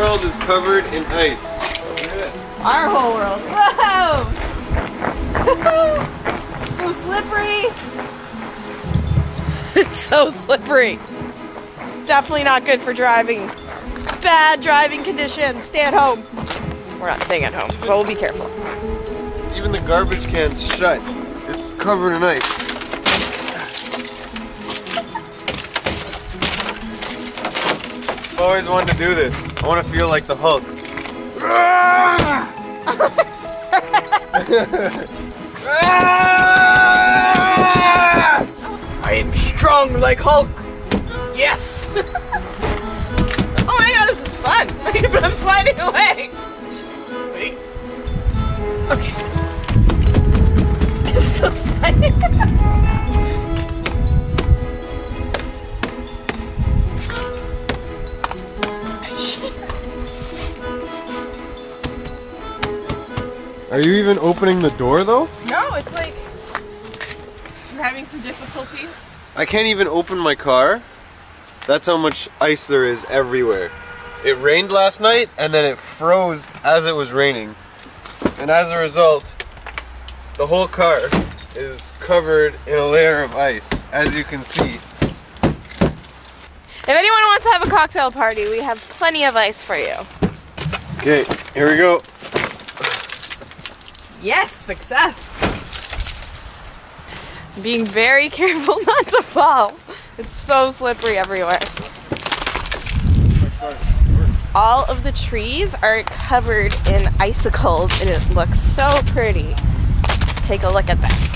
world is covered in ice. Our whole world. Whoa! So slippery. It's so slippery. Definitely not good for driving. Bad driving conditions. Stay at home. We're not staying at home, but we'll be careful. Even the garbage can's shut. It's covered in ice. I've always wanted to do this. I want to feel like the Hulk. I am strong like Hulk. Yes. Oh my god, this is fun. But I'm sliding away. Wait. Okay. It's still sliding. Are you even opening the door though? No, it's like I'm having some difficulties. I can't even open my car. That's how much ice there is everywhere. It rained last night and then it froze as it was raining. And as a result, the whole car is covered in a layer of ice, as you can see. If anyone wants to have a cocktail party, we have plenty of ice for you. Okay, here we go. Yes, success. Being very careful not to fall. It's so slippery everywhere. All of the trees are covered in icicles and it looks so pretty. Take a look at this.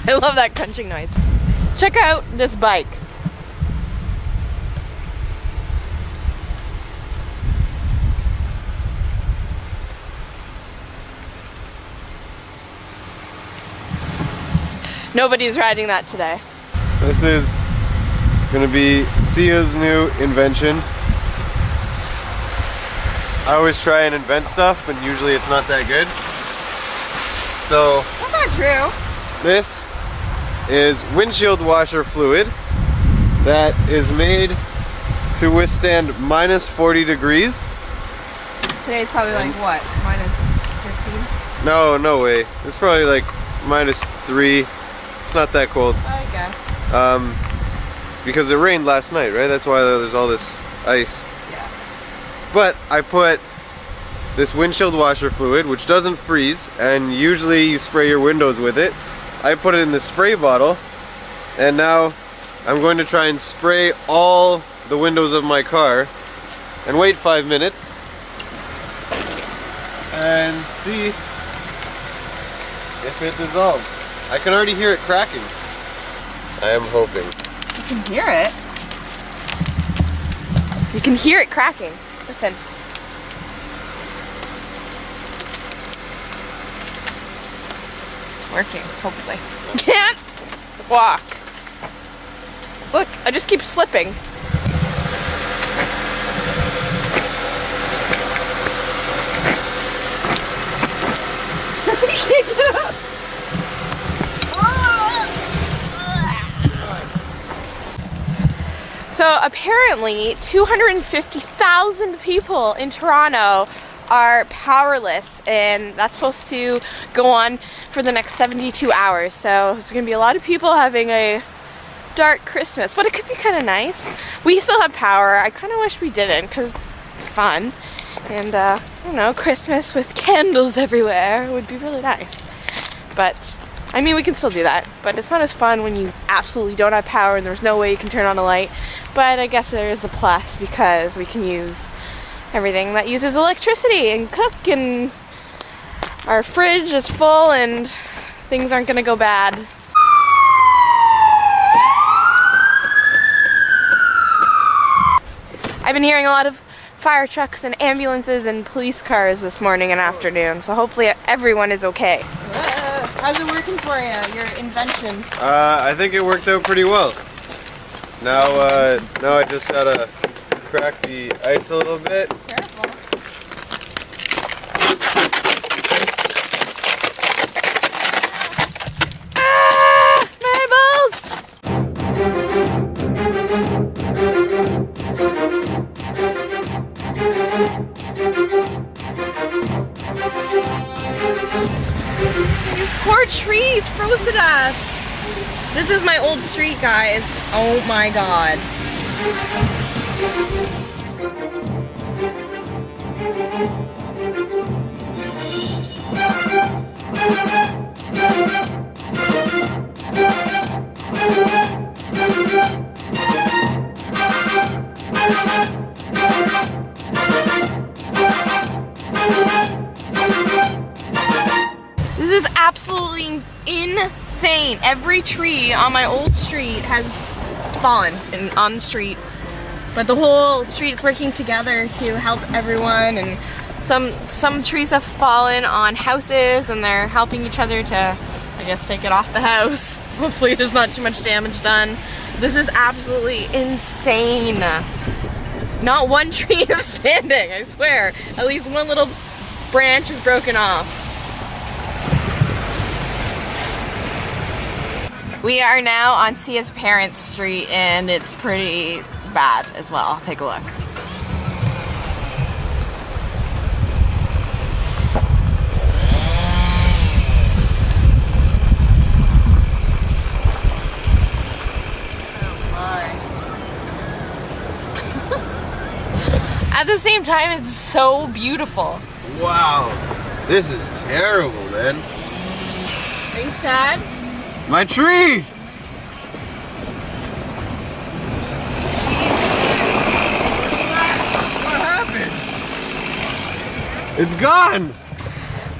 I love that crunching noise. Check out this bike. Nobody's riding that today. This is gonna be Sia's new invention. I always try and invent stuff, but usually it's not that good. So That's not true. this is windshield washer fluid that is made to withstand minus 40 degrees. Today's probably like what? Minus 15? No way. It's probably like minus 3. It's not that cold. I guess. Because it rained last night, right? That's why there's all this ice. Yeah. But I put this windshield washer fluid, which doesn't freeze, and usually you spray your windows with it. I put it in the spray bottle, and now I'm going to try and spray all the windows of my car and wait 5 minutes and see if it dissolves. I can already hear it cracking. I am hoping. You can hear it. You can hear it cracking. Listen. It's working, hopefully. Can't walk. Look, I just keep slipping. I can't get up. So apparently 250,000 people in Toronto are powerless, and that's supposed to go on for the next 72 hours. So there's gonna be a lot of people having a dark Christmas, but it could be kind of nice. We still have power. I kind of wish we didn't because it's fun. And I don't know, Christmas with candles everywhere would be really nice. But I mean, we can still do that, but it's not as fun when you absolutely don't have power and there's no way you can turn on a light. But I guess there is a plus because we can use everything that uses electricity and cook, and our fridge is full and things aren't gonna go bad. I've been hearing a lot of fire trucks and ambulances and police cars this morning and afternoon, so hopefully everyone is okay. How's it working for you, your invention? I think it worked out pretty well. Now I just gotta crack the ice a little bit. Careful. Ah! Marbles! These poor trees froze to death. This is my old street, guys. Oh my god. This is absolutely insane. Every tree on my old street has fallen on the street. But the whole street is working together to help everyone, and some trees have fallen on houses and they're helping each other to, I guess, take it off the house. Hopefully there's not too much damage done. This is absolutely insane. Not one tree is standing, I swear. At least one little branch is broken off. We are now on Sia's parents' street and it's pretty bad as well. Take a look. At the same time, it's so beautiful. Wow, this is terrible, man. Are you sad? My tree! What happened? It's gone!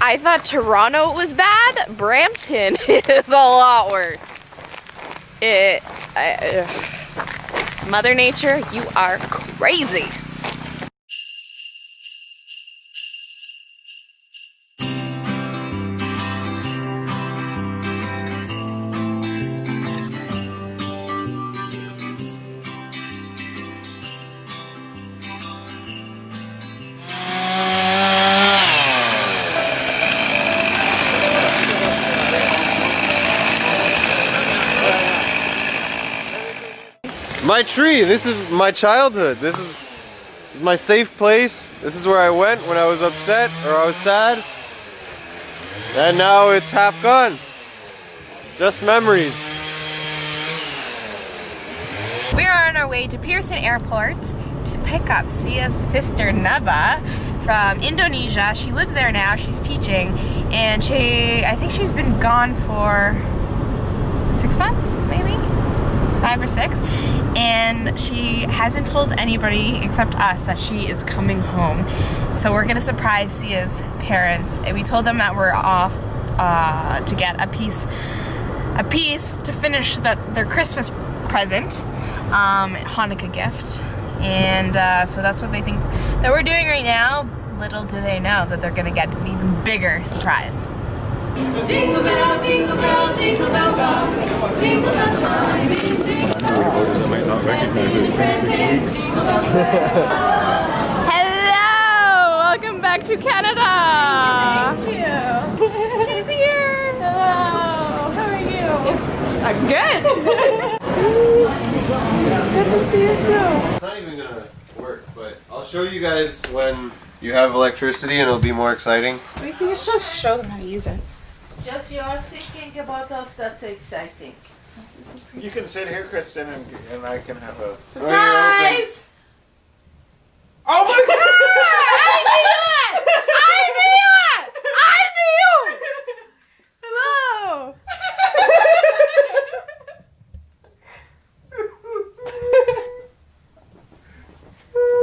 I thought Toronto was bad. Brampton is a lot worse. Mother Nature, you are crazy. My tree, this is my childhood. This is my safe place. This is where I went when I was upset or I was sad. And now it's half gone. Just memories. We are on our way to Pearson Airport to pick up Sia's sister Neva from Indonesia. She lives there now, she's teaching, and I think she's been gone for 6 months, maybe? 5 or 6, and she hasn't told anybody except us that she is coming home. So we're gonna surprise Sia's parents, and we told them that we're off to get a piece to finish their Christmas present, Hanukkah gift, and so that's what they think that we're doing right now. Little do they know that they're gonna get an even bigger surprise. Jingle bell, jingle bell, jingle bell rock, jingle bell chime, Voters might not recognize it. It's been 6 weeks. Hello! Welcome back to Canada! Thank you. She's here! Hello. How are you? I'm good! Good to see you too. It's not even gonna work, but I'll show you guys when you have electricity and it'll be more exciting. We can just show them how to use it. Just you're thinking about us, that's exciting. This is so pretty. You can sit here, Kristen, and I can have a... Surprise! Oh my god! I knew it! I knew it! I knew it! Hello. Oh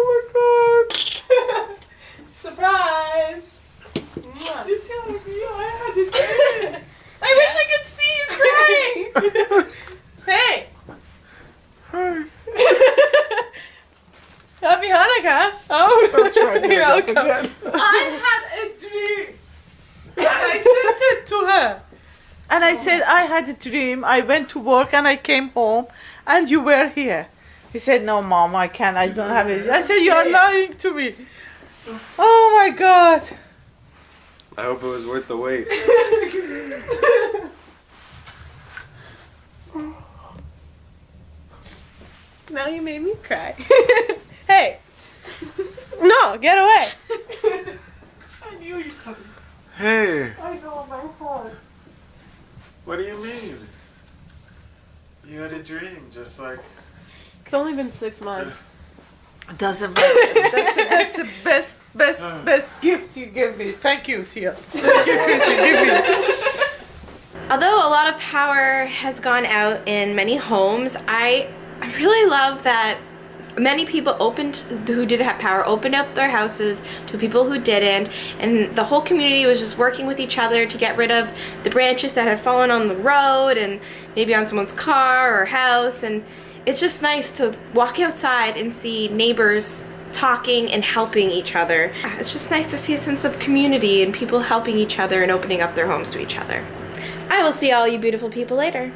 Surprise. You sound like you. I had it. I wish I could see you crying! Hey. my god! Happy Hanukkah. Oh, I'm trying to you're get up welcome. again. I had a dream. And I sent it to her. And I said, I had a dream. I went to work and I came home and you were here. He said, no, Mom, I can't. I don't have it. I said, you are lying to me. Oh my God. I hope it was worth the wait. Now you made me cry. Hey. No, get away. I knew you coming. Hey, I know my heart. what do you mean? You had a dream, just like. It's only been 6 months. Doesn't matter. That's the best gift you give me. Thank you, Sia. Thank you, Chrissy. Give me. Although a lot of power has gone out in many homes, I really love that many people who did have power opened up their houses to people who didn't, and the whole community was just working with each other to get rid of the branches that had fallen on the road and maybe on someone's car or house. And it's just nice to walk outside and see neighbors talking and helping each other. It's just nice to see a sense of community and people helping each other and opening up their homes to each other. I will see all you beautiful people later.